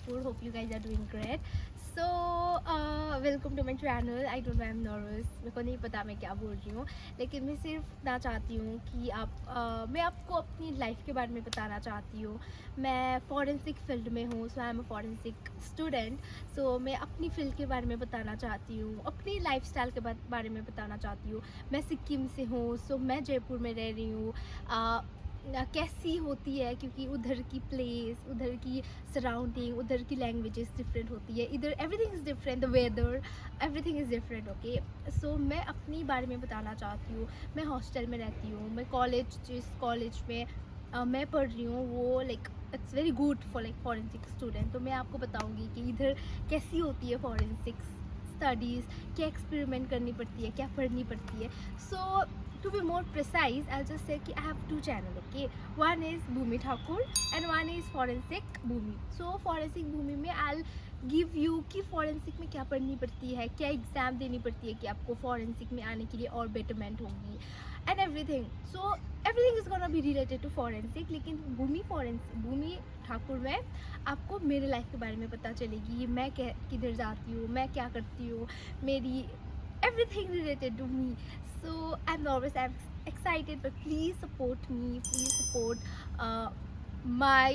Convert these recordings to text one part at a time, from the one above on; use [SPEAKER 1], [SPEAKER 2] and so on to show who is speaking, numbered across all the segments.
[SPEAKER 1] Jaipur. Hope you guys are doing great. So, welcome to my channel. I don't know, I'm nervous. मेरे को नहीं पता मैं क्या बोल रही हूँ, लेकिन मैं सिर्फ ना चाहती हूँ कि मैं आपको अपनी लाइफ के बारे में बताना चाहती हूँ. मैं फॉरेंसिक फील्ड में हूँ, so I am a forensic student. So मैं अपनी फील्ड के बारे में बताना चाहती हूँ, अपनी लाइफस्टाइल के बारे में बताना चाहती हूँ. मैं सिक्किम से हूँ, सो मैं जयपुर में रह रही हूँ. कैसी होती है, क्योंकि उधर की प्लेस, उधर की सराउंडिंग, उधर की लैंग्वेजेस डिफरेंट होती है. इधर everything is different, the weather, everything is different. Okay, so मैं अपनी बारे में बताना चाहती हूँ. मैं हॉस्टल में रहती हूँ. मैं जिस कॉलेज में मैं पढ़ रही हूँ वो like it's very good for like forensic student. तो मैं आपको बताऊँगी कि इधर कैसी होती है फॉरेंसिक स्टडीज़, क्या एक्सपेरिमेंट करनी पड़ती है, क्या पढ़नी पड़ती है. सो to be more precise, I'll just say कि I have two channels, okay? One is Bhumi Thakur and one is Forensic Bhumi. So Forensic Bhumi में I'll give you कि forensic में क्या पढ़नी पड़ती है, क्या एग्ज़ाम देनी पड़ती है कि आपको forensic में आने के लिए और betterment होगी and everything. So everything is gonna be related to forensic. लेकिन Bhumi ठाकुर में आपको मेरे लाइफ के बारे में पता चलेगी. मैं किधर जाती हूँ, मैं क्या करती हूँ, मेरी everything related to me. So I'm nervous, I'm excited, but please support me, please support my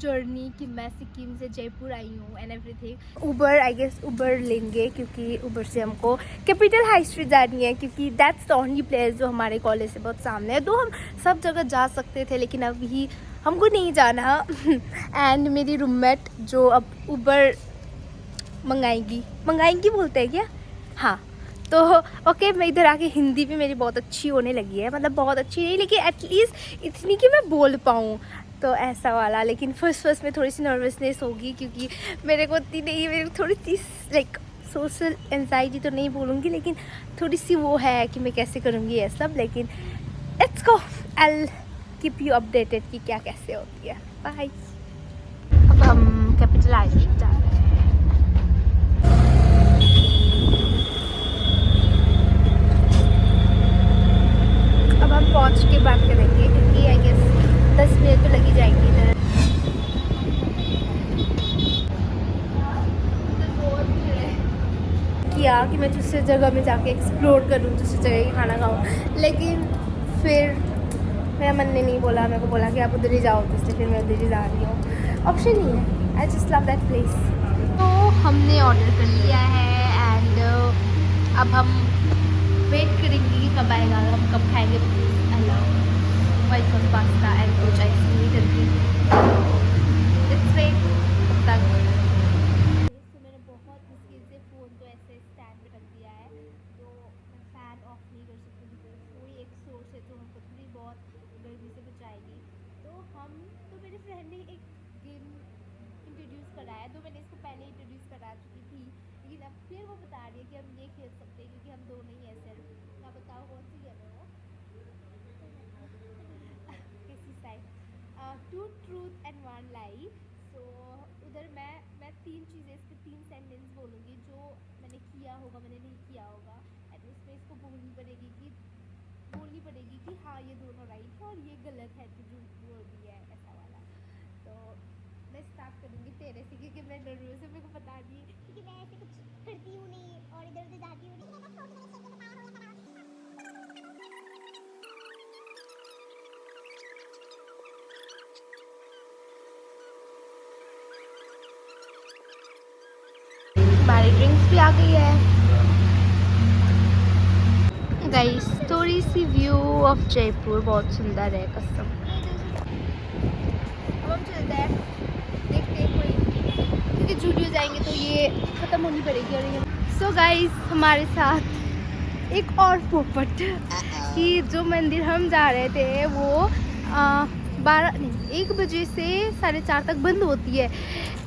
[SPEAKER 1] journey कि मैं सिक्किम से जयपुर आई हूँ and everything. Uber, I guess Uber लेंगे क्योंकि उबर से हमको कैपिटल हाई स्ट्रीट जानी है, क्योंकि दैट्स द ओनली प्लेस जो हमारे कॉलेज से बहुत सामने है. तो हम सब जगह जा सकते थे, लेकिन अभी हमको नहीं जाना. एंड मेरी रूममेट जो अब उबर मंगाएंगी बोलते हैं क्या, हाँ. तो ओके, मैं इधर आके हिंदी भी मेरी बहुत अच्छी होने लगी है. मतलब बहुत अच्छी नहीं, लेकिन एटलीस्ट इतनी कि मैं बोल पाऊँ, तो ऐसा वाला. लेकिन फर्स्ट में थोड़ी सी नर्वसनेस होगी, क्योंकि मेरे को इतनी नहीं, मेरे थोड़ी सी लाइक सोशल एंजाइटी तो नहीं बोलूँगी, लेकिन थोड़ी सी वो है कि मैं कैसे करूँगी ये सब. लेकिन let's go, I will keep you updated कि क्या कैसे होती है. बाय. अब हम कैपिटल हाई स्ट्रीट जा रहे हैं. अब हम पहुँच के बात करेंगे, क्योंकि आई गेस 10 मिनट तो लगी जाएंगे इधर. किया कि मैं दूसरी जगह में जाके एक्सप्लोर करूँ, दूसरी जगह की खाना खाऊँ, लेकिन फिर मेरा मन ने नहीं बोला. मेरे को बोला कि आप उधर ही जाओ, तो इसलिए फिर मैं उधर ही जा रही हूँ. ऑप्शन नहीं है. I just love that place. तो हमने ऑर्डर कर लिया है एंड अब हम वेट करेंगे कि कब आएगा, हम कब खाएंगे. व्हाइट सॉस पास्ता एंड कुछ आइसक्रीम इधर की. लेट्स वेट तब तक. तो मैंने बहुत मुश्किल से फ़ोन तो ऐसे स्टैंड पे रख दिया है, तो मैं फ़ैन ऑफ नहीं कर सकती, बिकॉज कोई एक सोर्स है जो हमको थोड़ी बहुत गर्मी से बचाएगी. तो मेरे फ्रेंड ने एक गेम इंट्रोड्यूस कराया, तो मैंने इसको पहले इंट्रोड्यूस करा चुकी थी, लेकिन अब फिर वो बता रही है कि हम ये खेल सकते हैं, क्योंकि हम दोनों ही ऐसे हैं. आप बताओ कौन सी गेम है वो. किसी side two truth and one lie. So उधर मैं 3 चीज़ें, इसके 3 सेंटेंस बोलूँगी जो मैंने किया होगा, मैंने नहीं किया होगा, एंड उसमें इसको बोलनी पड़ेगी कि हाँ ये दोनों राइट है और ये गलत है, तो झूठ बोल दिया है, ऐसा वाला. तो मैं स्टार्ट करूँगी तेरे से, क्योंकि मैं नर्वस हूँ. मेरे को पता नहीं, क्योंकि मैं ऐसे कुछ करती हूँ नहीं और इधर उधर जाती हूँ नहीं. हमारी ड्रिंक्स भी आ गई है. गाइस, थोड़ी सी व्यू ऑफ जयपुर बहुत सुंदर है कसम. अब हम चलते हैं, देखते हैं कोई, क्योंकि जूडियो जाएंगे तो ये ख़त्म होनी पड़ेगी. और सो गाइस, हमारे साथ एक और पोपट कि जो मंदिर हम जा रहे थे वो 1 बजे से 4:30 तक बंद होती है,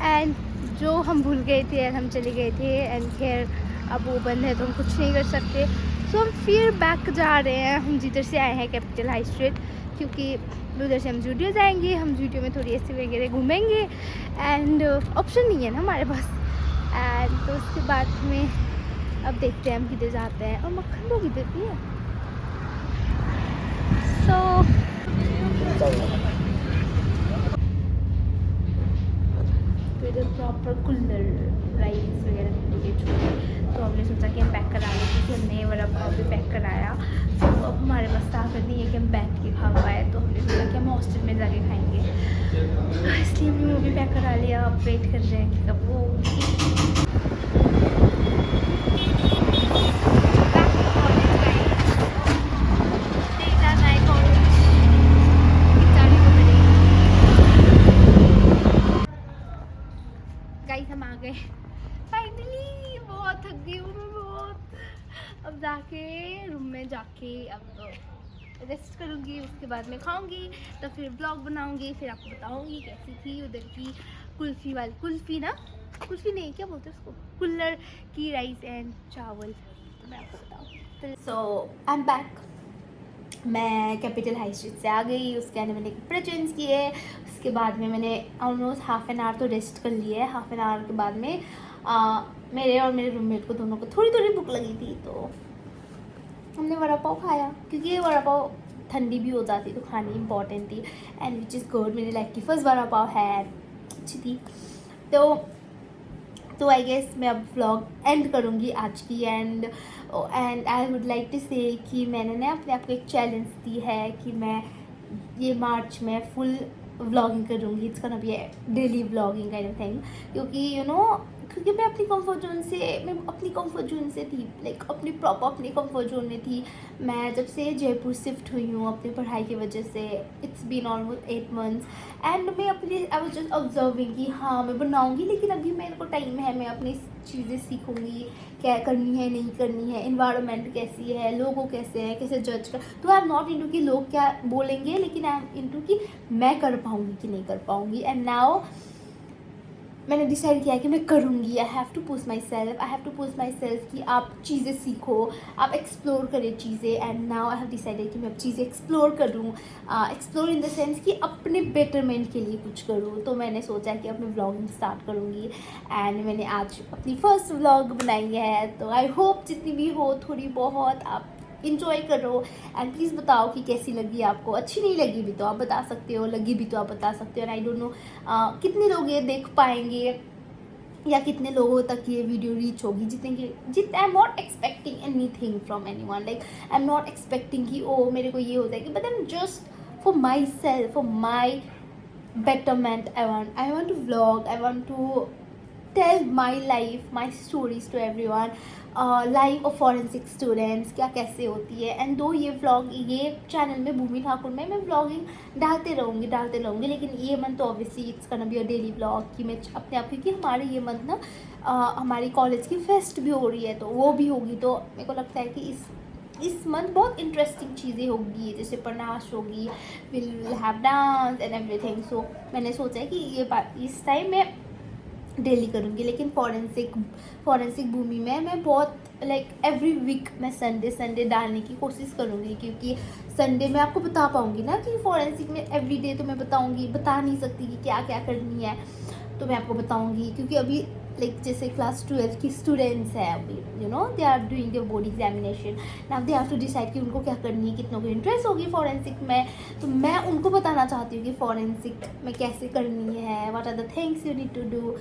[SPEAKER 1] एंड जो हम भूल गए थे एंड हम चले गए थे, एंड खैर अब वो बंद है तो हम कुछ नहीं कर सकते. सो हम फिर बैक जा रहे हैं, हम जिधर से आए हैं कैपिटल हाई स्ट्रीट, क्योंकि उधर से हम जूडियो जाएंगे. हम जूडियो में थोड़ी ऐसे वगैरह घूमेंगे, एंड ऑप्शन नहीं है ना हमारे पास. एंड तो उसके बाद में अब देखते हैं हम किधर जाते हैं. और मक्खन तो किधर भी है. सो प्रॉपर कूलर राइस वगैरह के छोड़े। तो हमने सोचा कि हम पैक करा लें, क्योंकि हमने वड़ा पाव भी पैक कराया। तो अब हमारे पास ताकत नहीं है कि हम बैठ के खा पाए, तो हमने सोचा कि हम हॉस्टल में जाके खाएंगे। तो इसलिए हमने वो भी पैक करा लिया। अब वेट कर रहे हैं कि कब वो गाइस हम आ गए फाइनली। बहुत थक गई हूँ मैं बहुत। अब जाके रूम में जाके अब रेस्ट करूँगी, उसके बाद मैं खाऊंगी, तो फिर ब्लॉग बनाऊंगी, फिर आपको बताऊंगी कैसी थी उधर की कुल्फ़ी वाली, कुल्फ़ी ना, कुल्फ़ी नहीं क्या बोलते हैं उसको, कुल्लर की राइस एंड चावल। तो मैं आपको बताऊँ। सो आई एम बैक। मैं कैपिटल हाई स्ट्रीट से आ गई। उसके आने मैंने कपड़े चेंज किए। उसके बाद में मैंने ऑलमोस्ट हाफ़ एन आवर तो रेस्ट कर लिया है। हाफ़ एन आवर के बाद में मेरे और मेरे रूममेट को दोनों को थोड़ी थोड़ी भूख लगी थी, तो हमने वड़ा पाव खाया, क्योंकि ये वड़ा पाव ठंडी भी हो जाती तो खानी इंपॉर्टेंट थी, एंड विच इज़ गुड। मेरी लाइफ की फर्स्ट वड़ा पाव है, अच्छी थी। तो आई गेस मैं अब व्लॉग एंड करूँगी आज की। And I would like to say कि मैंने ना अपने आप को एक चैलेंज दी है कि मैं ये मार्च में फुल व्लॉगिंग करूँगी। It's gonna be daily vlogging kind of thing, क्योंकि क्योंकि मैं अपनी कंफर्ट जोन से थी, लाइक अपनी कंफर्ट जोन में थी। मैं जब से जयपुर शिफ्ट हुई हूँ अपनी पढ़ाई की वजह से, it's been almost 8 months, and मैं अपनी आई वाज जस्ट ऑब्जर्विंग कि हाँ मैं बनाऊँगी, लेकिन अभी मेरे को टाइम है, मैं अपनी चीज़ें सीखूँगी, क्या करनी है नहीं करनी है, इन्वायरमेंट कैसी है, लोगों कैसे हैं, कैसे जज कर। तो आई एम नॉट इनटू कि लोग क्या बोलेंगे, लेकिन आई एम इनटू कि मैं कर पाऊँगी कि नहीं कर पाऊँगी। एंड नाउ मैंने डिसाइड किया कि मैं करूँगी। I have to push myself कि आप चीज़ें सीखो, आप एक्सप्लोर करें चीज़ें। And now I have decided कि मैं अब चीज़ें एक्सप्लोर करूँ, एक्सप्लोर इन द सेंस कि अपने बेटरमेंट के लिए कुछ करूँ। तो मैंने सोचा कि अब मैं व्लॉगिंग स्टार्ट करूँगी, एंड मैंने आज अपनी फर्स्ट व्लॉग बनाई है। तो आई होप जितनी भी हो थोड़ी बहुत आप इन्जॉय करो, एंड प्लीज़ बताओ कि कैसी लगी आपको। अच्छी नहीं लगी भी तो आप बता सकते हो, लगी भी तो आप बता सकते हो। एंड आई डोंट नो कितने लोग ये देख पाएंगे या कितने लोगों तक ये वीडियो रीच होगी। जितने I am not expecting any thing from any one, like I am not expecting कि ओ मेरे को ये हो जाएगी, but I am just for my self, for my betterment. I want to vlog, I want to tell my life, my stories to everyone, life of forensic students क्या कैसे होती है। एंड दो ये व्लॉग ये चैनल में भूमि ठाकुर में मैं व्लॉगिंग डालते रहूँगी, लेकिन ये मंथ तो obviously it's gonna be a daily vlog कि मैं अपने आप, क्योंकि हमारे ये मंथ ना हमारी कॉलेज की फेस्ट भी हो रही है, तो वो भी होगी। तो मेरे को लगता है कि इस मंथ बहुत इंटरेस्टिंग चीज़ें होगी, जैसे पनाश होगी, will have dance and everything. So मैंने सोचा है कि ये बात इस टाइम मैं डेली करूँगी, लेकिन फॉरेंसिक भूमि में मैं बहुत लाइक एवरी वीक मैं संडे डालने की कोशिश करूँगी, क्योंकि संडे मैं आपको बता पाऊँगी ना कि फॉरेंसिक में एवरी डे तो मैं बता नहीं सकती कि क्या क्या करनी है। तो मैं आपको बताऊँगी, क्योंकि अभी लाइक जैसे क्लास 12 की स्टूडेंट्स हैं अभी, they are doing their board examination, now they have to decide कि उनको क्या करनी है, कितनों को इंटरेस्ट होगी फॉरेंसिक में। तो मैं उनको बताना चाहती हूँ कि फॉरेंसिक में कैसे करनी है, what are the things you need to do.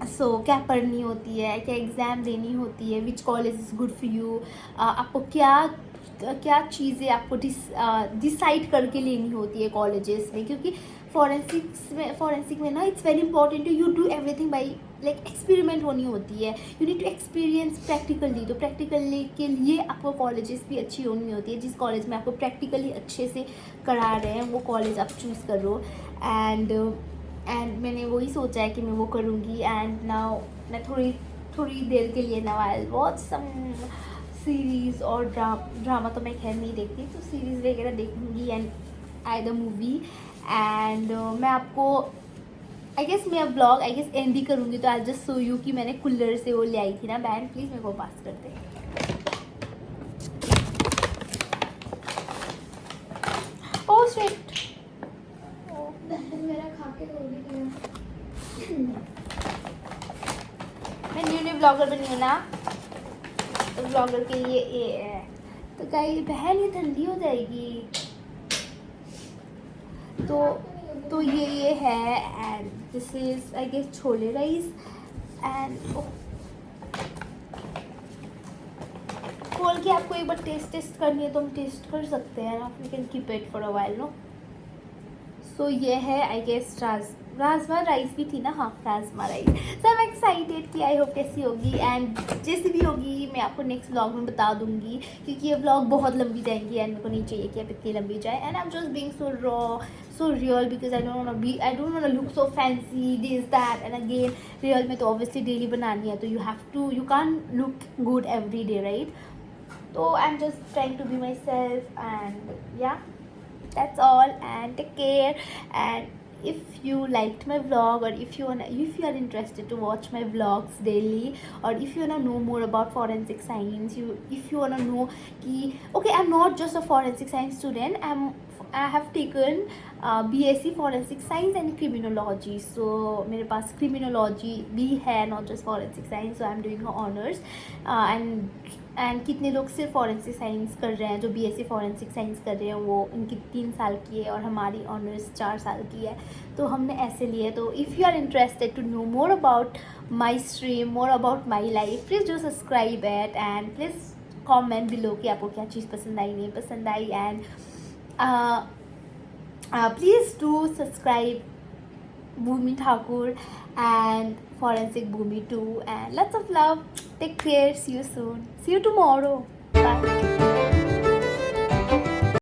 [SPEAKER 1] So क्या पढ़नी होती है, क्या एग्ज़ाम देनी होती है, which college is good for you, आपको क्या चीज़ें आपको डिसाइड करके लेनी होती है कॉलेजेस में, क्योंकि फॉरेंसिक में ना it's very important you do everything by like experiment होनी होती है, you need to experience practically. तो प्रैक्टिकली के लिए आपको कॉलेजेस भी अच्छी होनी होती है, जिस कॉलेज में आपको प्रैक्टिकली अच्छे से करा रहे हैं वो कॉलेज आप चूज़ करो। एंड मैंने वही सोचा है कि मैं वो करूँगी। एंड नाउ मैं थोड़ी देर के लिए now I will watch some series और ड्रामा तो मैं खैर नहीं देखती, तो सीरीज़ वगैरह देखूँगी एंड द मूवी। एंड मैं आपको आई गेस मैं ब्लॉग एंड ही करूँगी। तो आई जस्ट शो यू कि मैंने कूलर से वो ले आई थी ना बैंड, प्लीज़ मेरे को पास कर दे। ओह शिट, मेरा खा के मैं न्यू ब्लॉगर बनी हूँ ना, तो ब्लॉगर के लिए ये है। तो कहीं बहन ये ठंडी हो जाएगी, तो तो ये है and this is I guess chole rice and खोल के आपको एक बार टेस्ट करनी है तो हम टेस्ट कर सकते हैं ना, we can keep it for a while no. So ये है आई गेस राजमा राइस भी थी ना, हाँ rajma rice. So I am excited कि आई होप कैसी होगी एंड जैसी भी होगी मैं आपको नेक्स्ट व्लॉग में बता दूंगी, क्योंकि ये व्लॉग बहुत लंबी जाएंगी एंड मेरे को नहीं चाहिए कि अब इतनी लंबी जाए and I am just being so raw so real because I don't want look so fancy this that and again real में तो ऑब्वियसली डेली बनानी है तो you can look good every day right. तो I am just trying to be myself and yeah that's all and take care. And if you liked my vlog or if you are interested to watch my vlogs daily or if you wanna know more about forensic science, if you wanna know ki okay I'm not just a forensic science student, I have taken BSc forensic science and criminology, so मेरे पास criminology भी है, not just forensic science, so I'm doing her honors and कितने लोग सिर्फ forensic science कर रहे हैं, जो बीएससी फॉरेंसिक साइंस कर रहे हैं वो उनकी 3 साल की है और हमारी ऑनर्स 4 साल की है, तो हमने ऐसे लिए। तो if you are interested to know more about my stream, more about my life, please do subscribe at and please comment below कि आपको क्या चीज़ पसंद आई नहीं पसंद आई and please do subscribe Bhumi Thakur and Forensic Bhumi too, and lots of love. Take care. See you soon. See you tomorrow. Bye.